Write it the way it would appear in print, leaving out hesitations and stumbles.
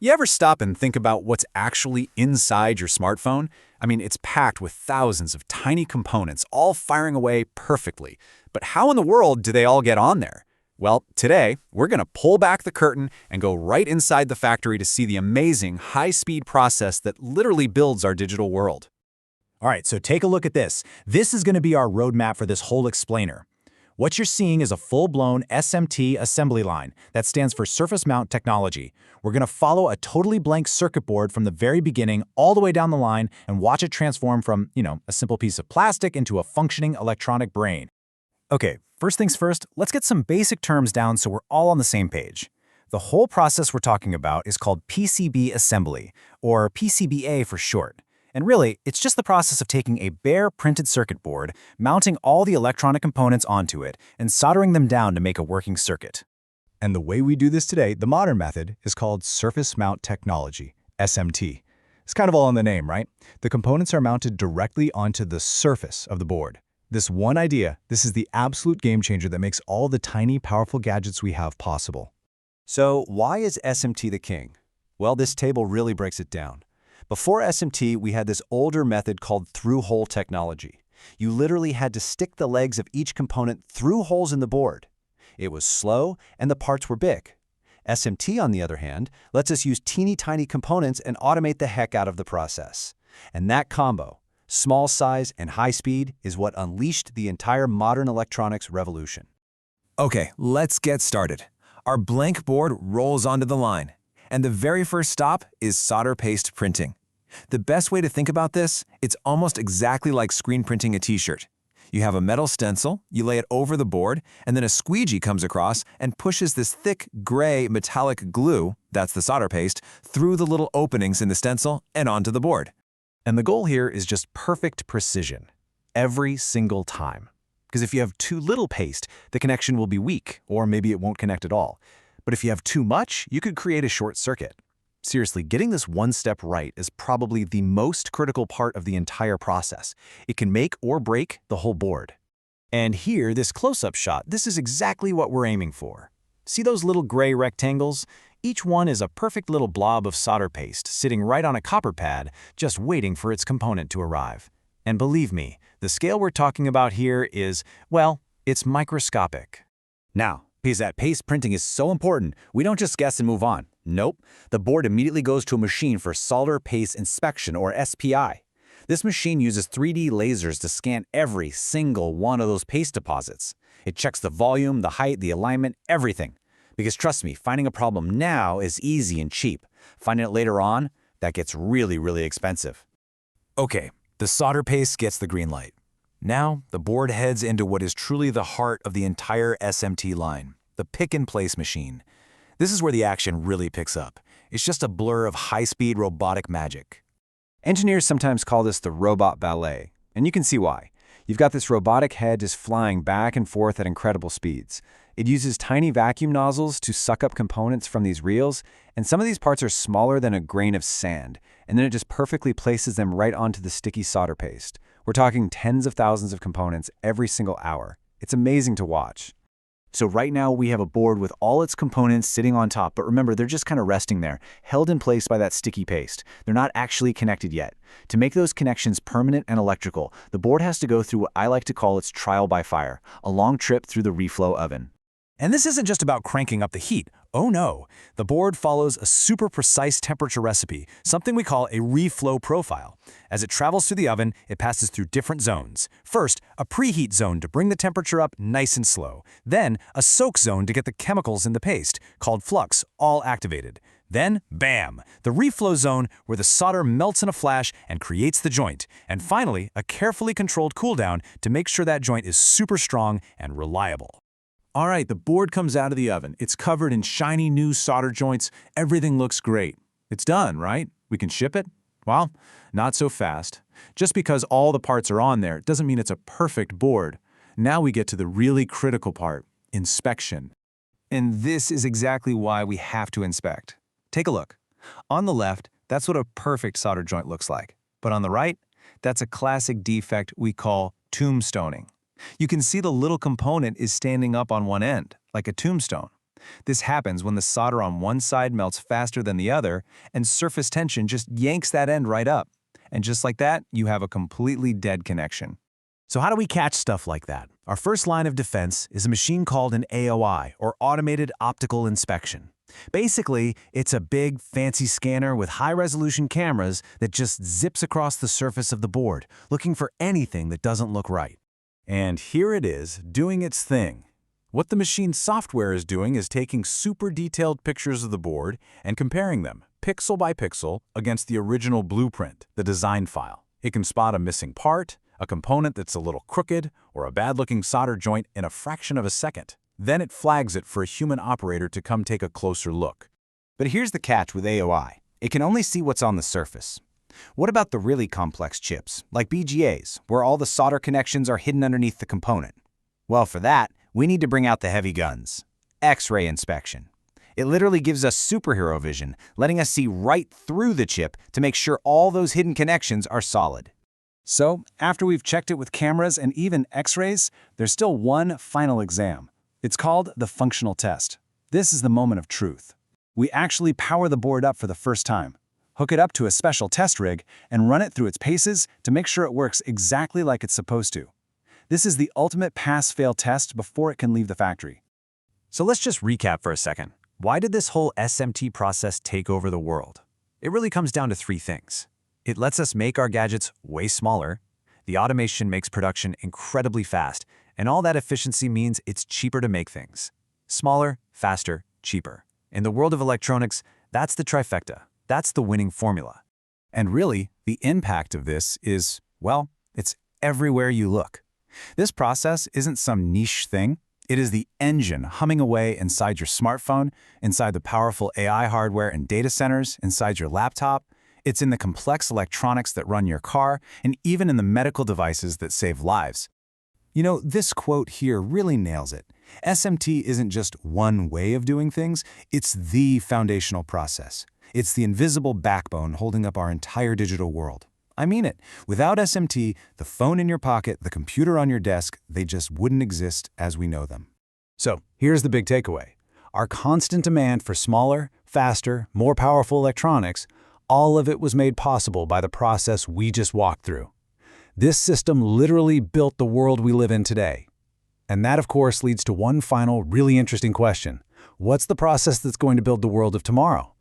You ever stop and think about what's actually inside your smartphone? I mean, it's packed with thousands of tiny components, all firing away perfectly. But how in the world do they all get on there? Well, today, we're going to pull back the curtain and go right inside the factory to see the amazing, high-speed process that literally builds our digital world. All right, so take a look at this. This is going to be our roadmap for this whole explainer. What you're seeing is a full-blown SMT assembly line. That stands for Surface Mount Technology. We're going to follow a totally blank circuit board from the very beginning all the way down the line and watch it transform from, a simple piece of plastic into a functioning electronic brain. Okay, first things first, let's get some basic terms down so we're all on the same page. The whole process we're talking about is called PCB assembly, or PCBA for short. And really, it's just the process of taking a bare printed circuit board, mounting all the electronic components onto it, and soldering them down to make a working circuit. And the way we do this today, the modern method, is called Surface Mount Technology, SMT. It's kind of all in the name, right? The components are mounted directly onto the surface of the board. This one idea, this is the absolute game changer that makes all the tiny, powerful gadgets we have possible. So why is SMT the king? Well, this table really breaks it down. Before SMT, we had this older method called through-hole technology. You literally had to stick the legs of each component through holes in the board. It was slow, and the parts were big. SMT, on the other hand, lets us use teeny tiny components and automate the heck out of the process. And that combo, small size and high speed, is what unleashed the entire modern electronics revolution. Okay, let's get started. Our blank board rolls onto the line, and the very first stop is solder paste printing. The best way to think about this, it's almost exactly like screen printing a t-shirt. You have a metal stencil, you lay it over the board, and then a squeegee comes across and pushes this thick, gray, metallic glue, that's the solder paste, through the little openings in the stencil and onto the board. And the goal here is just perfect precision, every single time. Because if you have too little paste, the connection will be weak, or maybe it won't connect at all. But if you have too much, you could create a short circuit. Seriously, getting this one step right is probably the most critical part of the entire process. It can make or break the whole board. And here, this close-up shot, this is exactly what we're aiming for. See those little gray rectangles? Each one is a perfect little blob of solder paste sitting right on a copper pad, just waiting for its component to arrive. And believe me, the scale we're talking about here is, well, it's microscopic. Now, because that paste printing is so important, we don't just guess and move on. Nope, the board immediately goes to a machine for solder paste inspection, or SPI. This machine uses 3D lasers to scan every single one of those paste deposits. It checks the volume, the height, the alignment, everything. Because trust me, finding a problem now is easy and cheap. Finding it later on, that gets really, really expensive. Okay, the solder paste gets the green light. Now, the board heads into what is truly the heart of the entire SMT line, the pick-and-place machine. This is where the action really picks up. It's just a blur of high-speed robotic magic. Engineers sometimes call this the robot ballet, and you can see why. You've got this robotic head just flying back and forth at incredible speeds. It uses tiny vacuum nozzles to suck up components from these reels, and some of these parts are smaller than a grain of sand, and then it just perfectly places them right onto the sticky solder paste. We're talking tens of thousands of components every single hour. It's amazing to watch. So right now we have a board with all its components sitting on top, but remember, they're just kind of resting there, held in place by that sticky paste. They're not actually connected yet. To make those connections permanent and electrical, the board has to go through what I like to call its trial by fire, a long trip through the Reflow oven. And this isn't just about cranking up the heat. Oh no, the board follows a super precise temperature recipe, something we call a reflow profile. As it travels through the oven, it passes through different zones. First, a preheat zone to bring the temperature up nice and slow. Then, a soak zone to get the chemicals in the paste, called flux, all activated. Then, bam, the reflow zone where the solder melts in a flash and creates the joint. And finally, a carefully controlled cool down to make sure that joint is super strong and reliable. All right, the board comes out of the oven. It's covered in shiny new solder joints. Everything looks great. It's done, right? We can ship it? Well, not so fast. Just because all the parts are on there doesn't mean it's a perfect board. Now we get to the really critical part, inspection. And this is exactly why we have to inspect. Take a look. On the left, that's what a perfect solder joint looks like. But on the right, that's a classic defect we call tombstoning. You can see the little component is standing up on one end, like a tombstone. This happens when the solder on one side melts faster than the other, and surface tension just yanks that end right up. And just like that, you have a completely dead connection. So how do we catch stuff like that? Our first line of defense is a machine called an AOI, or Automated Optical Inspection. Basically, it's a big, fancy scanner with high-resolution cameras that just zips across the surface of the board, looking for anything that doesn't look right. And here it is, doing its thing. What the machine's software is doing is taking super detailed pictures of the board and comparing them, pixel by pixel, against the original blueprint, the design file. It can spot a missing part, a component that's a little crooked, or a bad-looking solder joint in a fraction of a second. Then it flags it for a human operator to come take a closer look. But here's the catch with AOI. It can only see what's on the surface. What about the really complex chips, like BGAs, where all the solder connections are hidden underneath the component? Well, for that, we need to bring out the heavy guns. X-ray inspection. It literally gives us superhero vision, letting us see right through the chip to make sure all those hidden connections are solid. So, after we've checked it with cameras and even X-rays, there's still one final exam. It's called the functional test. This is the moment of truth. We actually power the board up for the first time, hook it up to a special test rig, and run it through its paces to make sure it works exactly like it's supposed to. This is the ultimate pass-fail test before it can leave the factory. So let's just recap for a second. Why did this whole SMT process take over the world? It really comes down to three things. It lets us make our gadgets way smaller. The automation makes production incredibly fast, and all that efficiency means it's cheaper to make things. Smaller, faster, cheaper. In the world of electronics, that's the trifecta. That's the winning formula. And really, the impact of this is, well, it's everywhere you look. This process isn't some niche thing. It is the engine humming away inside your smartphone, inside the powerful AI hardware and data centers, inside your laptop. It's in the complex electronics that run your car, and even in the medical devices that save lives. You know, this quote here really nails it. SMT isn't just one way of doing things, it's the foundational process. It's the invisible backbone holding up our entire digital world. I mean it. Without SMT, the phone in your pocket, the computer on your desk, they just wouldn't exist as we know them. So, here's the big takeaway. Our constant demand for smaller, faster, more powerful electronics, all of it was made possible by the process we just walked through. This system literally built the world we live in today. And that, of course, leads to one final, really interesting question. What's the process that's going to build the world of tomorrow?